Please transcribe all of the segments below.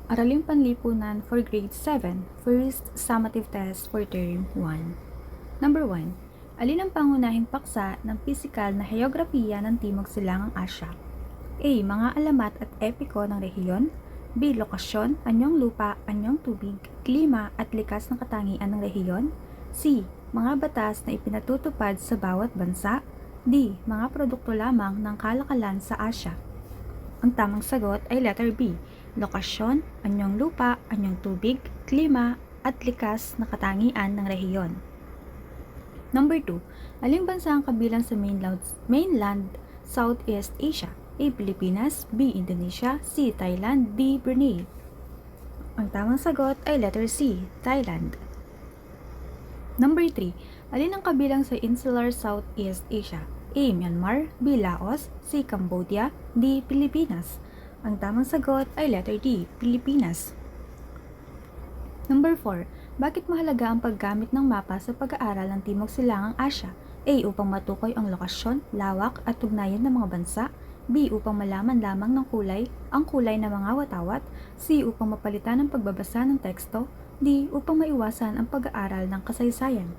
Araling Panlipunan for Grade 7, First Summative Test for Term 1. Number 1. Alin ang pangunahing paksa ng pisikal na heograpiya ng Timog Silangang Asya? A. Mga alamat at epiko ng rehiyon. B. Lokasyon, anyong lupa, anyong tubig, klima at likas ng katangian ng rehiyon. C. Mga batas na ipinatutupad sa bawat bansa. D. Mga produkto lamang ng kalakalan sa Asya. Ang tamang sagot ay letter B. Lokasyon, anyong lupa, anyong tubig, klima, at likas na katangian ng rehiyon. Number 2. Aling bansa ang kabilang sa mainland Southeast Asia? A. Pilipinas, B. Indonesia, C. Thailand, D. Brunei. Ang tamang sagot ay letter C. Thailand. Number 3. Alin ang kabilang sa insular Southeast Asia? A. Myanmar, B. Laos, C. Cambodia, D. Pilipinas. Ang tamang sagot ay letter D. Pilipinas. Number 4. Bakit mahalaga ang paggamit ng mapa sa pag-aaral ng Timog Silangang Asya? A. Upang matukoy ang lokasyon, lawak at ugnayan ng mga bansa. B. Upang malaman lamang ng ang kulay ng mga watawat. C. Upang mapalitan ang pagbabasa ng teksto. D. Upang maiwasan ang pag-aaral ng kasaysayan.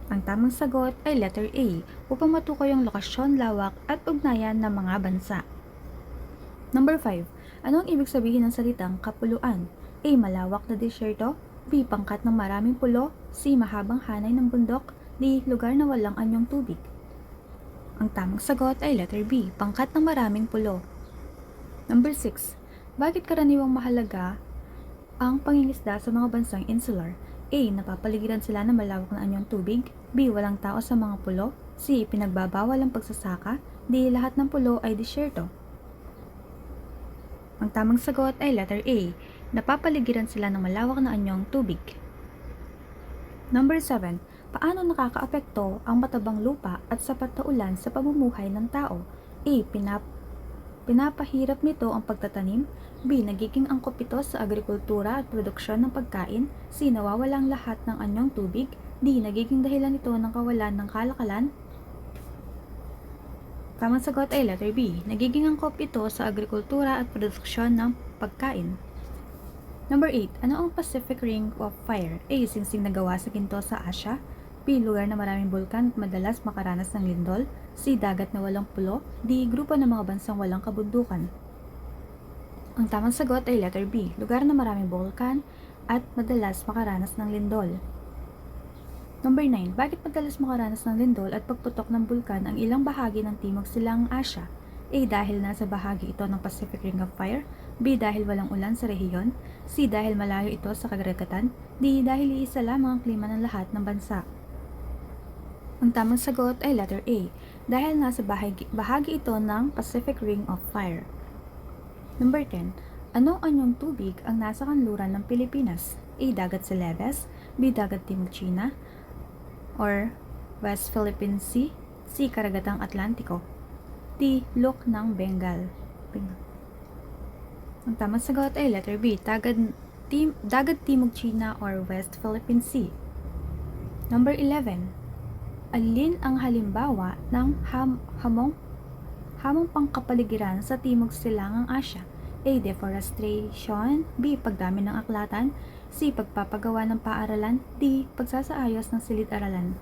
Ang tamang sagot ay letter A. Upang matukoy ang lokasyon, lawak at ugnayan ng mga bansa. Number 5. Ano ang ibig sabihin ng salitang kapuluan? A. Malawak na disyerto. B. Pangkat ng maraming pulo. C. Mahabang hanay ng bundok. D. Lugar na walang anyong tubig. Ang tamang sagot ay letter B. Pangkat ng maraming pulo. Number 6. Bakit karaniwang mahalaga ang pangingisda sa mga bansang insular? A. Napapaligiran sila ng malawak na anyong tubig. B. Walang tao sa mga pulo. C. Pinagbabawal ang pagsasaka. D. Lahat ng pulo ay disyerto. Ang tamang sagot ay letter A. Napapaligiran sila ng malawak na anyong tubig. Number 7. Paano nakakaapekto ang matabang lupa at sapat na ulan sa pamumuhay ng tao? A. Pinapahirap nito ang pagtatanim. B. Nagiging angkop ito sa agrikultura at produksyon ng pagkain. C. Nawawala ang lahat ng anyong tubig. D. Nagiging dahilan ito ng kawalan ng kalakalan. Tamang sagot ay letter B. Nagiging angkop ito sa agrikultura at produksyon ng pagkain. Number 8. Ano ang Pacific Ring of Fire? A. Singsing na gawa sa ginto sa Asya. B. Lugar na maraming bulkan at madalas makaranas ng lindol. C. Dagat na walang pulo. D. Grupo ng mga bansang walang kabundukan. Ang tamang sagot ay letter B. Lugar na maraming bulkan at madalas makaranas ng lindol. Number 9. Bakit madalas makaranas ng lindol at pagputok ng bulkan ang ilang bahagi ng Timog Silangang Asya? A. Dahil nasa bahagi ito ng Pacific Ring of Fire. B. Dahil walang ulan sa rehiyon. C. Dahil malayo ito sa kagaragatan. D. Dahil iisa lamang ang klima ng lahat ng bansa. Ang tamang sagot ay letter A. Dahil nasa bahagi ito ng Pacific Ring of Fire. Number 10. Anong anyong tubig ang nasa kanluran ng Pilipinas? A. Dagat Celebes. B. Dagat Timog China or West Philippine Sea. C. Karagatang Atlantiko. D. Look ng Bengal. Ang tamang sagot ay letter B. Dagat Timog China or West Philippine Sea. Number 11. Alin ang halimbawa ng hamong pangkapaligiran sa Timog Silangang Asya? A. Deforestation. B. Pagdami ng aklatan. C. Pagpapagawa ng paaralan. D. Pagsasaayos ng silid-aralan.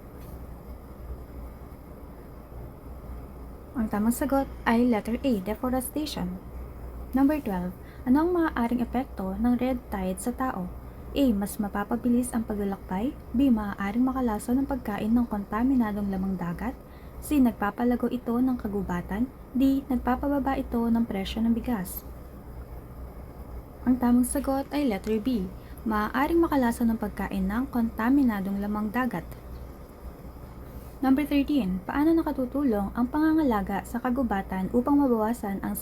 Ang tamang sagot ay letter A. Deforestation. Number 12. Ano ang maaaring epekto ng red tide sa tao? A. Mas mapapabilis ang paglalakbay. B. Maaaring makalaso ng pagkain ng kontaminadong lamang dagat. C. Nagpapalago ito ng kagubatan. D. Nagpapababa ito ng presyo ng bigas. Ang tamang sagot ay letter B. Maaaring makalaso ng pagkain ng kontaminadong lamang dagat. Number 13. Paano nakatutulong ang pangangalaga sa kagubatan upang mabawasan ang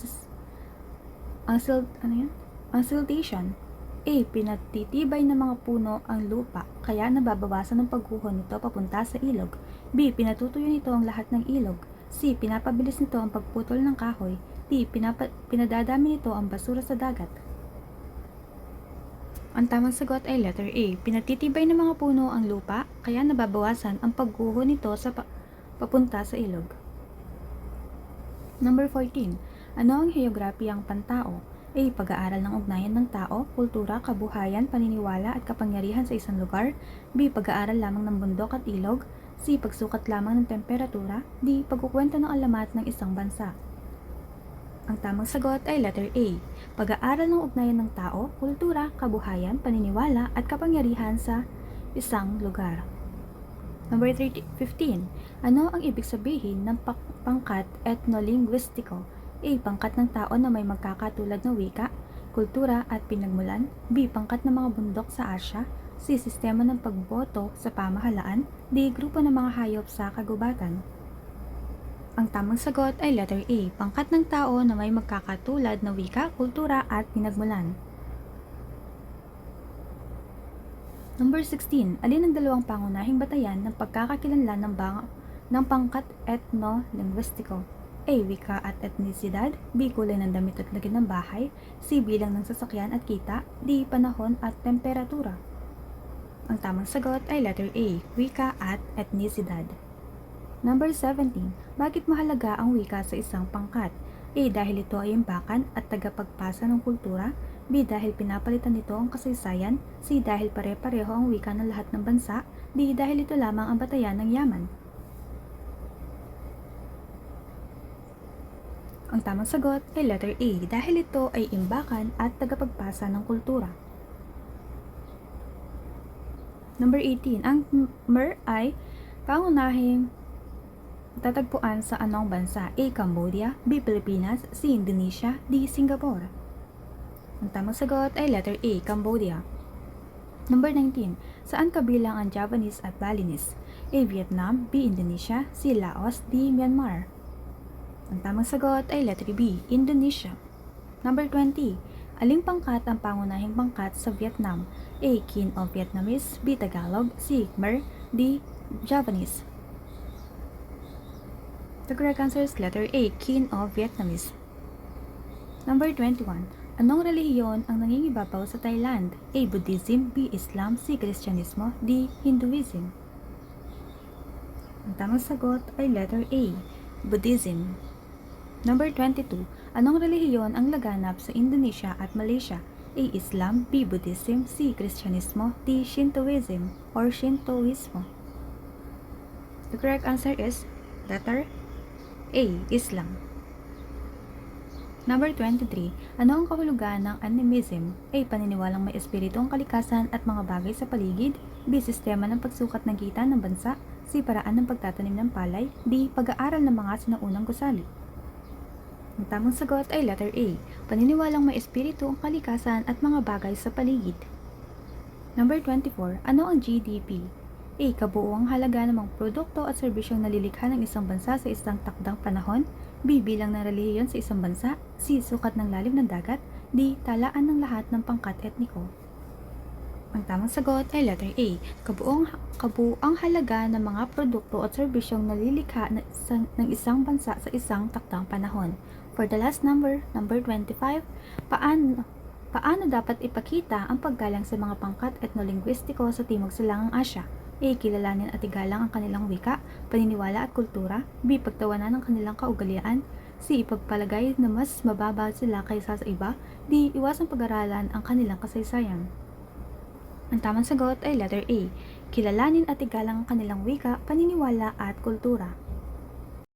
siltation? A. Pinatitibay ng mga puno ang lupa, kaya nababawasan ang pagguho nito papunta sa ilog. B. Pinatutuyo nito ang lahat ng ilog. C. Pinapabilis nito ang pagputol ng kahoy. D. Pinadadami nito ang basura sa dagat. Ang tamang sagot ay letter A. Pinatitibay ng mga puno ang lupa, kaya nababawasan ang pagguho nito sa papunta sa ilog. Number 14. Ano ang heograpiyang pantao? A. Pag-aaral ng ugnayan ng tao, kultura, kabuhayan, paniniwala at kapangyarihan sa isang lugar. B. Pag-aaral lamang ng bundok at ilog. C. Pagsukat lamang ng temperatura. D. Pagkukwento ng alamat ng isang bansa. Ang tamang sagot ay letter A. Pag-aaral ng ugnayan ng tao, kultura, kabuhayan, paniniwala at kapangyarihan sa isang lugar. Number 15. Ano ang ibig sabihin ng pangkat etnolinguistiko? A. Pangkat ng tao na may magkakatulad na wika, kultura at pinagmulan. B. Pangkat ng mga bundok sa Asya. C. Sistema ng pagboto sa pamahalaan. D. Grupo ng mga hayop sa kagubatan. Ang tamang sagot ay letter A. Pangkat ng tao na may magkakatulad na wika, kultura at pinagmulan. Number 16. Alin ang dalawang pangunahing batayan ng pagkakakilanlan ng pangkat etno-linguistiko? A. Wika at etnisidad. B. Kulay ng damit at lagyan ng bahay. C. Bilang ng sasakyan at kita. D. Panahon at temperatura. Ang tamang sagot ay letter A. Wika at etnisidad. Number 17. Bakit mahalaga ang wika sa isang pangkat? A. Dahil ito ay imbakan at tagapagpasa ng kultura. B. Dahil pinapalitan nito ang kasaysayan. C. Dahil pare-pareho ang wika ng lahat ng bansa. D. Dahil ito lamang ang batayan ng yaman. Ang tamang sagot ay letter A. Dahil ito ay imbakan at tagapagpasa ng kultura. Number 18. Ang mer ay pangunahing tatagpuan sa anong bansa? A. Cambodia. B. Pilipinas. C. Indonesia. D. Singapore. Ang tamang sagot ay letter A. Cambodia. Number 19. Saan kabilang ang Javanese at Balinese? A. Vietnam. B. Indonesia. C. Laos. D. Myanmar. Ang tamang sagot ay letter B. Indonesia. Number 20. Aling pangkat ang pangunahing pangkat sa Vietnam? A. King of Vietnamese. B. Tagalog. C. Khmer. D. Javanese. The correct answer is letter A. King of Vietnamese. Number 21. Anong relihiyon ang nangingibabaw sa Thailand? A. Buddhism. B. Islam. C. Kristyanismo. D. Hinduism. Ang tamang sagot ay letter A. Buddhism. Number 22. Anong relihiyon ang laganap sa Indonesia at Malaysia? A. Islam. B. Buddhism. C. Kristyanismo. D. Shintoism or Shintoismo. The correct answer is letter A. Islam. Number 23. Ano ang kahulugan ng animism? A. Paniniwalang may espiritu ang kalikasan at mga bagay sa paligid. B. Sistema ng pagsukat ng kita ng bansa. C. Paraan ng pagtatanim ng palay. D. Pag-aaral ng mga sinaunang gusali. Ang tamang sagot ay letter A. Paniniwalang may espiritu ang kalikasan at mga bagay sa paligid. Number 24. Ano ang GDP? A. Kabuuang halaga ng mga produkto at serbisyong nalilikha ng isang bansa sa isang takdang panahon. B. Bilang ng relihiyon sa isang bansa. C. Sukat ng lalim ng dagat. D. Talaan ng lahat ng pangkat etniko. Ang tamang sagot ay letter A. Kabuuang halaga ng mga produkto at serbisyong nalilikha ng isang bansa sa isang takdang panahon. For the last number 25, paano dapat ipakita ang paggalang sa mga pangkat etnolinguistiko sa Timog Silangang Asya? A. Kilalanin at igalang ang kanilang wika, paniniwala at kultura. B. Pagtawanan ang kanilang kaugalian. C. Ipagpalagay na mas mababa sila kaysa sa iba. D. Iwasang pag-aralan ang kanilang kasaysayan. Ang tamang sagot ay letter A. Kilalanin at igalang ang kanilang wika, paniniwala at kultura.